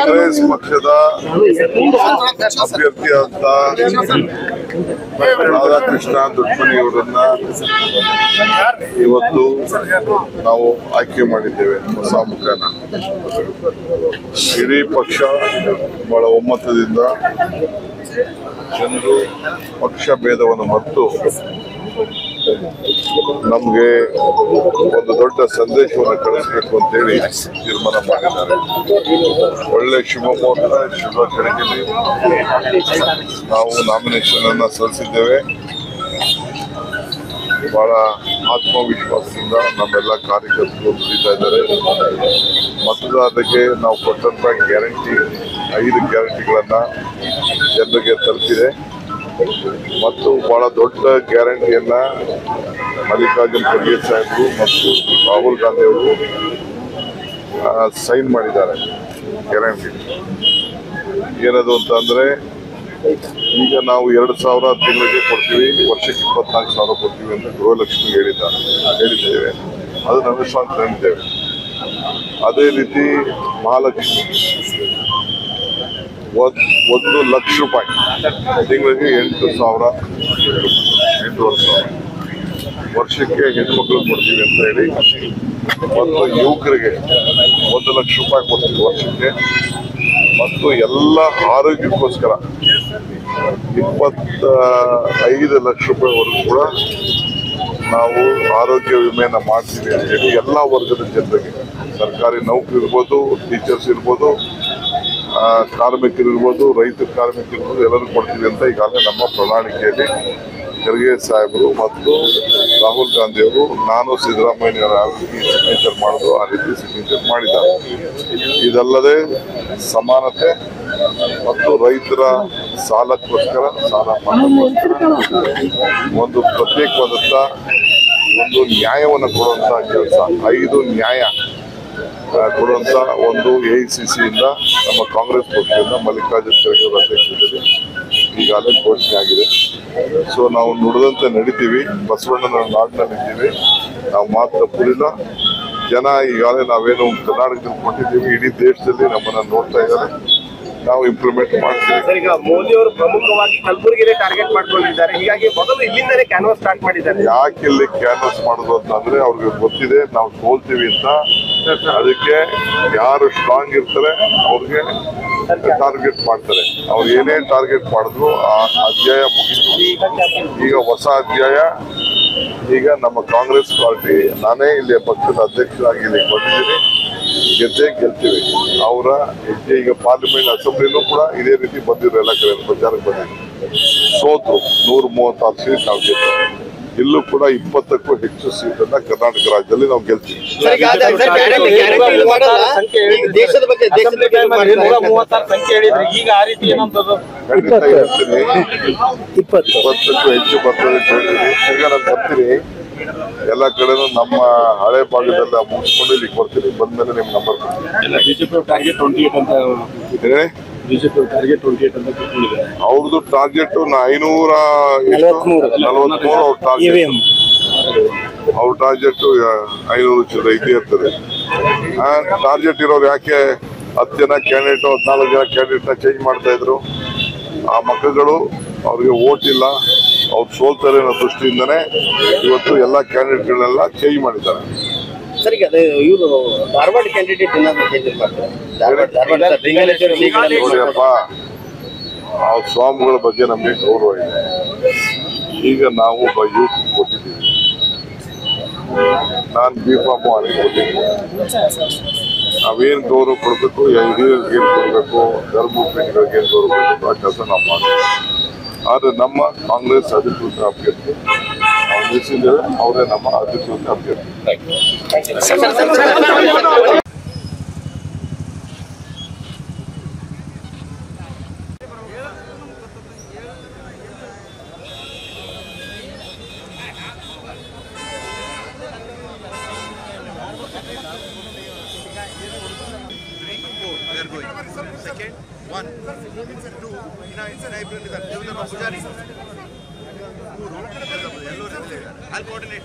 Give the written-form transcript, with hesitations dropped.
ಕಾಂಗ್ರೆಸ್ ಪಕ್ಷದ ಅಭ್ಯರ್ಥಿಯಾದ ರಾಧಾಕೃಷ್ಣ ದೊಡ್ಡಮನಿ ಅವರನ್ನ ಇವತ್ತು ನಾವು ಆಯ್ಕೆ ಮಾಡಿದ್ದೇವೆ. ಹೊಸ ಮುಖನ ಇಡೀ ಪಕ್ಷ ಬಹಳ ಒಮ್ಮತದಿಂದ ಜನರು ಪಕ್ಷ ಭೇದವನ್ನು ಮರೆತು ನಮ್ಗೆ ಒಂದು ದೊಡ್ಡ ಸಂದೇಶವನ್ನು ಕಳಿಸಬೇಕು ಅಂತ ಹೇಳಿ ತೀರ್ಮಾನ ಮಾಡಿದ್ದಾರೆ. ಒಳ್ಳೆ ಶುಭ ಗಳಿಗೆಯಲ್ಲಿ ನಾವು ನಾಮಿನೇಷನ್ ಅನ್ನ ಸಲ್ಲಿಸಿದ್ದೇವೆ. ಬಹಳ ಆತ್ಮವಿಶ್ವಾಸದಿಂದ ನಮ್ಮೆಲ್ಲ ಕಾರ್ಯಕರ್ತರು ದುಡಿತಾ ಇದ್ದಾರೆ. ಮತದಾರರಿಗೆ ನಾವು ಕೊಟ್ಟಂತ ಗ್ಯಾರಂಟಿ 5 ಗ್ಯಾರಂಟಿಗಳನ್ನ ಜನರಿಗೆ ತಲುಪಿದೆ ಮತ್ತು ಬಹಳ ದೊಡ್ಡ ಗ್ಯಾರಂಟಿಯನ್ನ ಮಲ್ಲಿಕಾರ್ಜುನ್ ಖರ್ಗೆ ಸಾಹೇಬರು ಮತ್ತು ರಾಹುಲ್ ಗಾಂಧಿ ಅವರು ಸೈನ್ ಮಾಡಿದ್ದಾರೆ. ಗ್ಯಾರಂಟಿ ಏನದು ಅಂತಂದ್ರೆ, ಈಗ ನಾವು 2,000 ತಿಂಗಳಿಗೆ ಕೊಡ್ತೀವಿ, ವರ್ಷಕ್ಕೆ 24,000 ಕೊಡ್ತೀವಿ ಅಂತ ಗೃಹಲಕ್ಷ್ಮಿ ಹೇಳಿದ್ದೇವೆ. ಅದನ್ನು ಅನುಷ್ಠಾನ ತಂದಿದ್ದೇವೆ. ಅದೇ ರೀತಿ ಮಹಾಲಕ್ಷ್ಮಿ 1 ಲಕ್ಷ ರೂಪಾಯಿ ತಿಂಗಳಿಗೆ 8,000 ವರ್ಷಕ್ಕೆ ಹೆಣ್ಮಕ್ಳು ಕೊಡ್ತೀವಿ ಅಂತ ಹೇಳಿ, ಮತ್ತು ಯುವಕರಿಗೆ 1 ಲಕ್ಷ ರೂಪಾಯಿ ಕೊಡ್ತೀವಿ ವರ್ಷಕ್ಕೆ, ಮತ್ತು ಎಲ್ಲ ಆರೋಗ್ಯಕ್ಕೋಸ್ಕರ 25 ಲಕ್ಷ ರೂಪಾಯಿವರೆಗೂ ಕೂಡ ನಾವು ಆರೋಗ್ಯ ವಿಮೆಯನ್ನ ಮಾಡ್ತೀವಿ ಅಂತ ಹೇಳಿ ಎಲ್ಲ ವರ್ಗದ ಜನರಿಗೆ, ಸರ್ಕಾರಿ ನೌಕರಿ ಇರ್ಬೋದು, ಟೀಚರ್ಸ್ ಇರ್ಬೋದು, ಕಾರ್ಮಿಕರಿರ್ಬೋದು, ರೈತ ಕಾರ್ಮಿಕರಿರ್ಬೋದು, ಎಲ್ಲರೂ ಕೊಡ್ತೀವಿ ಅಂತ ಈಗಾಗಲೇ ನಮ್ಮ ಪ್ರಣಾಳಿಕೆಯಲ್ಲಿ ಖರ್ಗೆ ಸಾಹೇಬರು ಮತ್ತು ರಾಹುಲ್ ಗಾಂಧಿ ಅವರು, ನಾನು ಸಿದ್ದರಾಮಯ್ಯ ಸಿಗ್ನೇಚರ್ ಮಾಡೋದು ಆ ರೀತಿ ಸಿಗ್ನೇಚರ್ ಮಾಡಿದ್ದಾರೆ. ಇದಲ್ಲದೆ ಸಮಾನತೆ ಮತ್ತು ರೈತರ ಸಾಲಕ್ಕೋಸ್ಕರ, ಸಾಲ ಮಾಡೋಕ್ಕೋಸ್ಕರ ಒಂದು ಪ್ರತ್ಯೇಕವಾದಂಥ ಒಂದು ನ್ಯಾಯವನ್ನು ಕೊಡುವಂಥ ಕೆಲಸ, 5 ನ್ಯಾಯ ಕೊಡುವಂಥ ಒಂದು AICC ಇಂದ ನಮ್ಮ ಕಾಂಗ್ರೆಸ್ ಪಕ್ಷದಿಂದ ಮಲ್ಲಿಕಾರ್ಜುನ್ ಖರ್ಗೆ ಅವರ ಅಧ್ಯಕ್ಷತೆಯಲ್ಲಿ ಈಗಾಗಲೇ ಘೋಷಣೆ ಆಗಿದೆ. ಸೊ ನಾವು ನುಡಿದಂತೆ ನಡೀತೀವಿ, ಬಸವಣ್ಣನ ನಾಡಿನಲ್ಲಿದ್ದೀವಿ, ನಾವು ಮಾತ್ರ ಪುರಿಲ್ಲ. ಜನ ಈಗಾಗಲೇ ನಾವೇನು ಕರ್ನಾಟಕದಲ್ಲಿ ಕೊಟ್ಟಿದ್ದೀವಿ, ಇಡೀ ದೇಶದಲ್ಲಿ ನಮ್ಮನ್ನ ನೋಡ್ತಾ ಇದ್ದಾರೆ, ನಾವು ಇಂಪ್ಲಿಮೆಂಟ್ ಮಾಡ್ತೀವಿ. ಈಗ ಮೋದಿ ಅವರು ಪ್ರಮುಖವಾಗಿ ಕಲಬುರಗಿನೇ ಟಾರ್ಗೆಟ್ ಮಾಡ್ಕೊಂಡಿದ್ದಾರೆ, ಹೀಗಾಗಿ ಮೊದಲು ಇಲ್ಲಿಂದಲೇ ಕ್ಯಾನ್ವಾಸ್ ಸ್ಟಾರ್ಟ್ ಮಾಡಿದ್ದಾರೆ. ಯಾಕೆ ಇಲ್ಲಿ ಕ್ಯಾನ್ವಾಸ್ ಮಾಡೋದು ಅಂತಂದ್ರೆ, ಅವ್ರಿಗೆ ಗೊತ್ತಿದೆ ನಾವು ಸೋಲ್ತೀವಿ ಅಂತ. ಅದಕ್ಕೆ ಯಾರು ಸ್ಟ್ರಾಂಗ್ ಇರ್ತಾರೆ ಅವ್ರಿಗೆ ಟಾರ್ಗೆಟ್ ಮಾಡ್ತಾರೆ. ಅವ್ರು ಏನೇ ಟಾರ್ಗೆಟ್ ಮಾಡಿದ್ರು ಆ ಅಧ್ಯಾಯ ಮುಗಿತು. ಈಗ ಹೊಸ ಅಧ್ಯಾಯ. ಈಗ ನಮ್ಮ ಕಾಂಗ್ರೆಸ್ ಪಾರ್ಟಿ, ನಾನೇ ಇಲ್ಲಿ ಪಕ್ಷದ ಅಧ್ಯಕ್ಷರಾಗಿ ಇಲ್ಲಿ ಬಂದಿದ್ದೀನಿ, ಗೆಲ್ತೀವಿ. ಅವರ ಹೆಜ್ಜೆ ಈಗ ಪಾರ್ಲಿಮೆಂಟ್ ಅಸೆಂಬ್ಲಿನೂ ಕೂಡ ಇದೇ ರೀತಿ ಬಂದಿರೋ, ಎಲ್ಲ ಕಡೆ ಪ್ರಚಾರಕ್ಕೆ ಬಂದಿದ್ರು, ಸೋತು 136 ಸೀಟ್ ನಾವು ಗೆಲ್ತೀವಿ. ಇಲ್ಲೂ ಕೂಡ 20ಕ್ಕೂ ಹೆಚ್ಚು ಸೀಟನ್ನ ಕರ್ನಾಟಕ ರಾಜ್ಯದಲ್ಲಿ ನಾವು ಗೆಲ್ತೀವಿ. ಖಂಡಿತ ಹೇಳ್ತೀನಿ, 20ಕ್ಕೂ ಹೆಚ್ಚು ಬರ್ತದೆ ಅಂತ ಹೇಳಿದ್ರಿ. ಈಗ ನಾನು ಬರ್ತೀನಿ, ಎಲ್ಲ ಕಡೆನೂ ನಮ್ಮ ಹಳೆ ಭಾಗದಲ್ಲ ಮುಗಿಸ್ಕೊಂಡು ಇಲ್ಲಿ ಕೊಡ್ತೀನಿ. ಬಂದ್ಮೇಲೆ ನಿಮ್ ನಂಬರ್ ಅವ್ರದ್ದು ಟಾರ್ಗೆಟ್ 543 ಅವ್ರ ಟಾರ್ಗೆಟ್ 500 ಚಿಲ್ಲರೆ ಇದೇ ಇರ್ತದೆ. ಟಾರ್ಗೆಟ್ ಇರೋರು ಯಾಕೆ 10 ಜನ ಕ್ಯಾಂಡಿಡೇಟ್ 14 ಜನ ಕ್ಯಾಂಡಿಡೇಟ್ ನ ಚೇಂಜ್ ಮಾಡ್ತಾ ಇದ್ರು? ಆ ಮಕ್ಕಳುಗಳು ಅವ್ರಿಗೆ ವೋಟ್ ಇಲ್ಲ, ಅವ್ರು ಸೋಲ್ತಾರೆ ಅನ್ನೋ ದೃಷ್ಟಿಯಿಂದನೇ ಇವತ್ತು ಎಲ್ಲ ಕ್ಯಾಂಡಿಡೇಟ್ಗಳನ್ನೆಲ್ಲ ಚೇಂಜ್ ಮಾಡಿದ್ದಾರೆ. ಸರಿ, ಇವರು ಧಾರವಾಡ ಕ್ಯಾಂಡಿಡೇಟ್ ನೋಡಿಯಪ್ಪ, ಆ ಸ್ವಾಮಿಗಳ ಬಗ್ಗೆ ನಮಗೆ ಗೌರವ ಇದೆ. ಈಗ ನಾವು ಯೂತ್ ಕೊಟ್ಟಿದ್ದೀವಿ, ನಾನು B.Pharm ಕೊಟ್ಟಿದ್ದೀನಿ. ನಾವೇನು ಗೌರವ ಕೊಡಬೇಕು, ಹಿರಿಯರಿಗೆ ಏನು ಕೊಡಬೇಕು, ಧರ್ಮಪೀಠಗಳಿಗೆ ಏನು ಗೌರವ ಕೊಡಬೇಕು, ಆ ಕೆಲಸ ನಾವು ಮಾಡ್ತೀವಿ. ಆದರೆ ನಮ್ಮ ಕಾಂಗ್ರೆಸ್ ಅಧಿಕೃತ ಅಭ್ಯರ್ಥಿ ನಾವು ನಿಲ್ಲಿಸಿದ್ದೇವೆ, ಅವರೇ ನಮ್ಮ ಅಧಿಕೃತ ಅಭ್ಯರ್ಥಿ. Second. 1, 2, ಇನ್ನ ಇಬ್ಬರು ಇದ್ದಾರೆ. ಪೂಜಾರಿ. I'll coordinate.